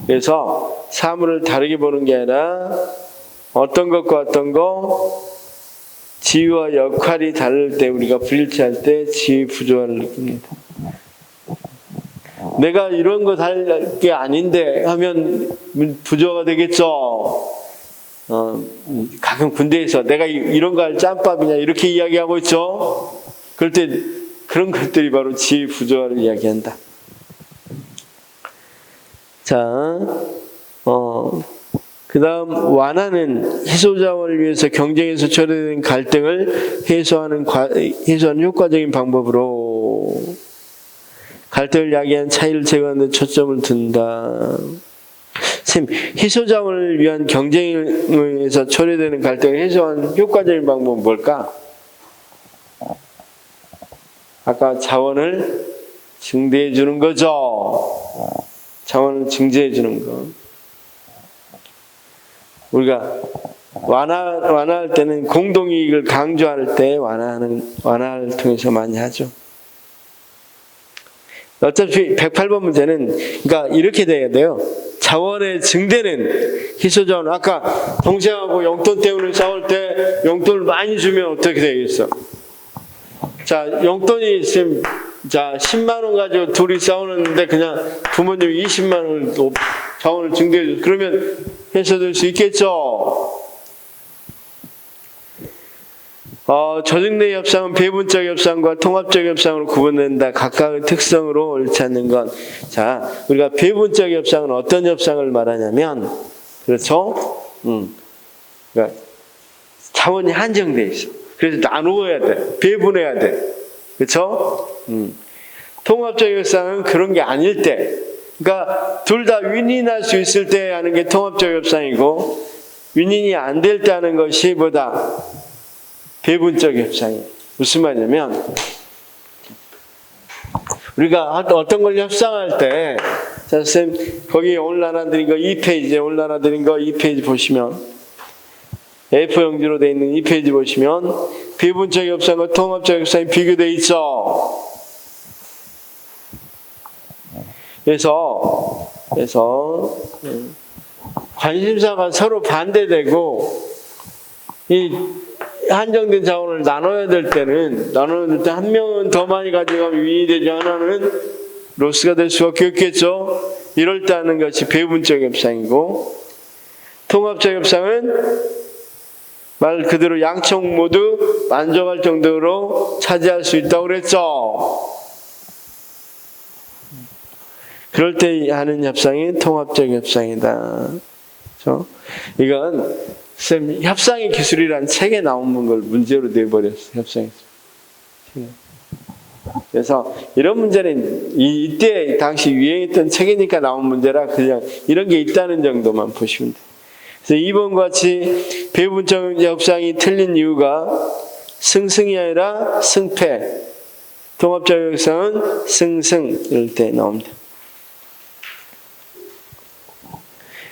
그래서 사물을 다르게 보는 게 아니라 어떤 것과 어떤 거 지위와 역할이 다를 때 우리가 불일치할 때 지위 부조화를 느낍니다. 내가 이런 거 할 게 아닌데 하면 부조화가 되겠죠. 가끔 군대에서 내가 이런 거 할 짬밥이냐 이렇게 이야기하고 있죠. 그럴 때 그런 것들이 바로 지위 부조화를 이야기한다. 자, 그 다음 완화는 희소자원을 위해서 경쟁에서 초래된 갈등을 해소하는 효과적인 방법으로 갈등을 야기한 차이를 제거하는 데 초점을 둔다. 희소자원을 위한 경쟁에서 초래되는 갈등을 해소하는 효과적인 방법은 뭘까? 아까 자원을 증대해 주는 거죠. 자원을 증대해 주는 거. 우리가 완화할 때는 공동이익을 강조할 때 완화를 통해서 많이 하죠. 어차피 108번 문제는 그러니까 이렇게 돼야 돼요. 자원의 증대는 희소자원. 아까 동생하고 용돈 때문에 싸울 때 용돈을 많이 주면 어떻게 되겠어? 자, 용돈이 있으면 자 10만 원 가지고 둘이 싸우는데 그냥 부모님 20만 원을 또 자원을 증대해 줘. 그러면 해소될 수 있겠죠. 조직 내 협상은 배분적 협상과 통합적 협상으로 구분된다. 각각의 특성으로 옳지 않는 건. 자, 우리가 배분적 협상은 어떤 협상을 말하냐면, 그렇죠? 그러니까 자원이 한정돼 있어. 그래서 나누어야 돼. 배분해야 돼. 그렇죠? 통합적 협상은 그런 게 아닐 때, 그러니까 둘 다 윈윈할 수 있을 때 하는 게 통합적 협상이고, 윈윈이 안 될 때 하는 것이 뭐다? 배분적 협상이에요. 무슨 말이냐면 우리가 어떤 걸 협상할 때, 자, 선생님 거기 오늘 나눠드린 거 2페이지에 오늘 나눠드린 거 2페이지 보시면 A4용지로 되어 있는 2페이지 보시면 배분적 협상과 통합적 협상이 비교되어 있죠. 그래서 관심사가 서로 반대되고 이 한정된 자원을 나눠야 될 때는 한 명은 더 많이 가져가면 윈이 되지 하나는 로스가 될 수밖에 없겠죠. 이럴 때 하는 것이 배분적 협상이고, 통합적 협상은 말 그대로 양쪽 모두 만족할 정도로 차지할 수 있다고 그랬죠. 그럴 때 하는 협상이 통합적 협상이다. 그렇죠? 이건 쌤, 협상의 기술이라는 책에 나오는 걸 문제로 내버렸어요. 협상의 기술. 그래서 이런 문제는 이때 당시 유행했던 책이니까 나온 문제라 그냥 이런 게 있다는 정도만 보시면 돼요. 그래서 2번과 같이 배분적 협상이 틀린 이유가 승승이 아니라 승패. 통합적 협상은 승승 이럴 때 나옵니다.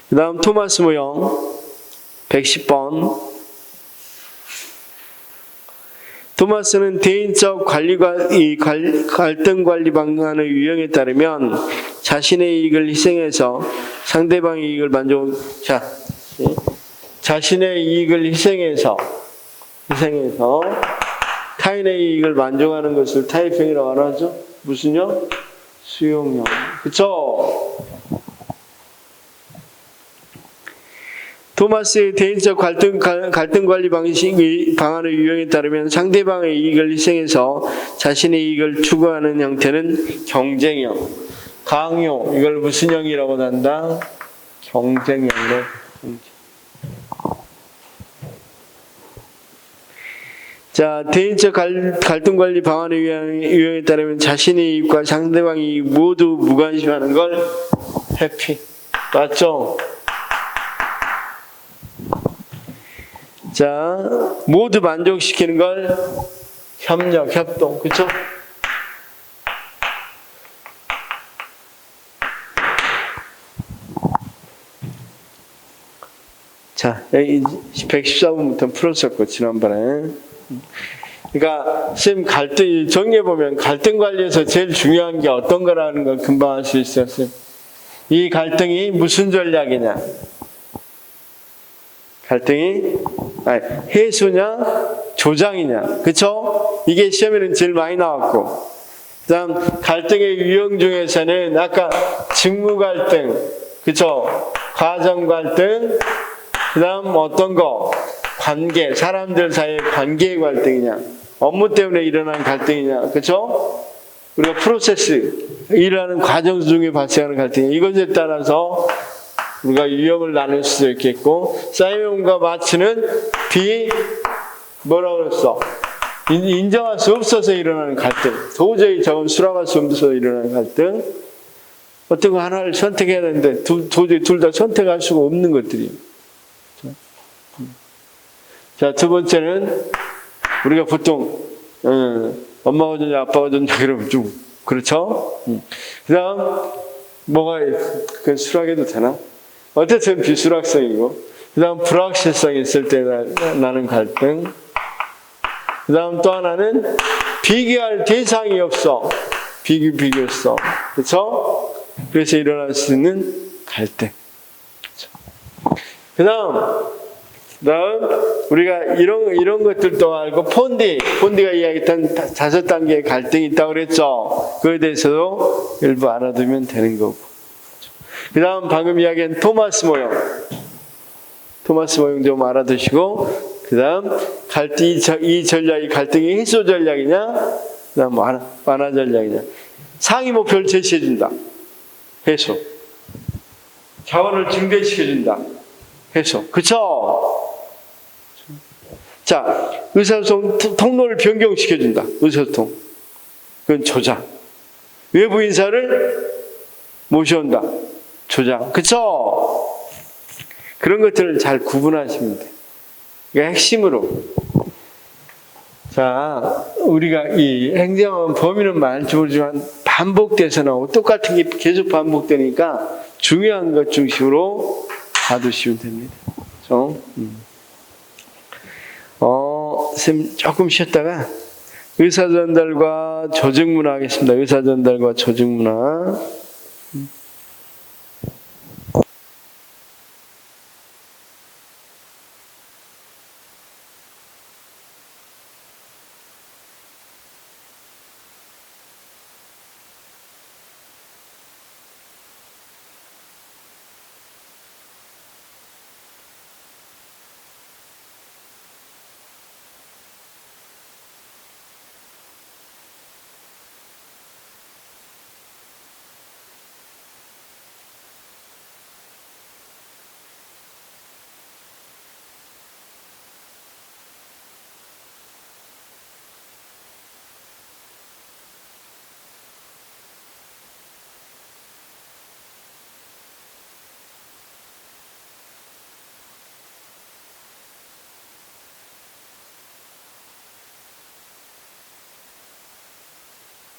그 다음 토마스 모형 110번. 토마스는 대인적 관리가 이 갈등 관리 방안의 유형에 따르면 자신의 이익을 희생해서 상대방의 이익을 자신의 이익을 희생해서 타인의 이익을 만족하는 것을 타협형이라고 하죠. 무슨요? 수용형. 그렇죠? 토마스의 대인적 갈등 관리 방안의 유형에 따르면 상대방의 이익을 희생해서 자신의 이익을 추구하는 형태는 경쟁형, 강요. 이걸 무슨 형이라고 한다? 경쟁형으로. 자, 대인적 갈등 관리 방안의 유형에 따르면 자신의 이익과 상대방의 이익 모두 무관심하는 걸 회피. 맞죠? 자, 모두 만족시키는 걸 협력, 협동, 그렇죠? 자, 114번부터 풀었었고, 지난번에. 그러니까, 선생님 갈등, 정리해보면 갈등 관리에서 제일 중요한 게 어떤 거라는 걸 금방 알 수 있었어요. 이 갈등이 무슨 전략이냐? 갈등이 해소냐, 조장이냐. 그쵸? 이게 시험에는 제일 많이 나왔고. 그 다음, 갈등의 유형 중에서는 아까 직무 갈등, 그쵸? 가정 갈등, 그 다음 어떤 거? 관계, 사람들 사이의 관계의 갈등이냐. 업무 때문에 일어난 갈등이냐. 그쵸? 우리가 프로세스, 일하는 과정 중에 발생하는 갈등. 이것에 따라서 우리가 유형을 나눌 수도 있겠고, 사이먼과 마츠는 뭐라고 그랬어? 인정할 수 없어서 일어나는 갈등. 도저히 저건 수락할 수 없어서 일어나는 갈등. 어떤 거 하나를 선택해야 되는데, 도저히 둘 다 선택할 수가 없는 것들이에요. 자, 두 번째는, 우리가 보통, 엄마가 좋냐, 아빠가 좋냐, 그러면 좀, 그렇죠? 그 다음, 그건 수락해도 되나? 어쨌든 비수락성이고, 그 다음 불확실성이 있을 때 나는 갈등, 그 다음 또 하나는 비교할 대상이 없어. 비교성. 그렇죠? 그래서 일어날 수 있는 갈등. 그 다음 우리가 이런 것들도 알고 폰디가 이야기했던 5단계의 갈등이 있다고 그랬죠. 그에 대해서도 일부 알아두면 되는 거고. 그 다음 방금 이야기한 토마스 모형 좀 알아두시고, 그 다음 이 전략이 갈등의 해소 전략이냐, 그 다음 완화 전략이냐. 상위 목표를 제시해준다. 해소. 자원을 증대시켜준다. 해소. 그쵸? 자, 의사소통 통로를 변경시켜준다. 의사소통. 그건 조장. 외부 인사를 모셔온다. 조장. 그쵸? 그런 것들을 잘 구분하시면 돼요. 그러니까 핵심으로. 자, 우리가 이 행정은 범위는 많지 모르지만 반복돼서 나오고 똑같은 게 계속 반복되니까 중요한 것 중심으로 봐두시면 됩니다. 그렇죠? 선생님 조금 쉬었다가 의사전달과 조직문화 하겠습니다. 의사전달과 조직문화.